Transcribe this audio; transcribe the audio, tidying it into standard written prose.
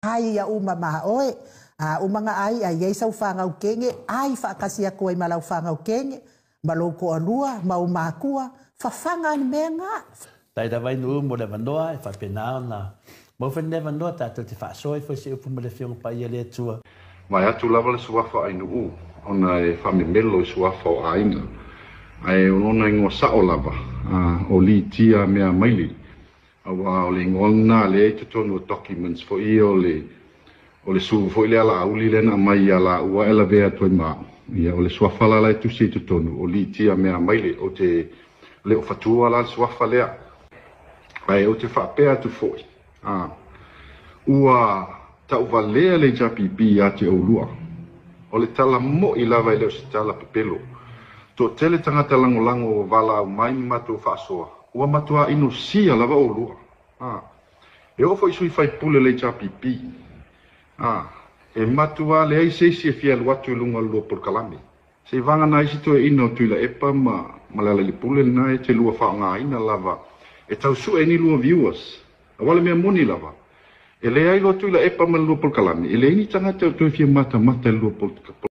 Hai ia uma maha oe, umanga ai ai sau whangau kenge, ai whaakasia koe malau whangau kenge, malau ko alua, mau mākua, whawhanga ni mea ngā. Tai ta vai nu mo le vandoa e whapenao na. Mo whene vandoa tātou te whaasoi whasi upu mo le whionga pai e le tua. Mai atu lava le suafa ai nu ona e whamemelo i suafa o aina. Ai ona ingoa sao lava, o li tia mea maili. Awa o le ngona le te tonu documents fo i o le su fo i le ala uli le na mai ala ua ela vea toi maa. Ia o le suafa la tu si te tonu o li tia mea maili o te le o fatua la suafa lea. Ai o te whapea tu foi. Ua tau valea le japipi a te aulua. O le tala mo i lava i leo si tala pepelo. To tele tangata lango o vala au mai matu whaasoa. Ua matua ino sia lava o lua. E ofo isui fai pule le japipi. E matua le ai seisi e fia luatu i lunga lua por kalami. Se vanga na isi to e ino tuila epa ma lala li pule na e te lua whaonga ina lava. E tau su e ni lua viewers. A wale mea moni lava. E le ai loa tuila epa ma lua por kalami. E le ini tangata o tue fia mata lua por kalami.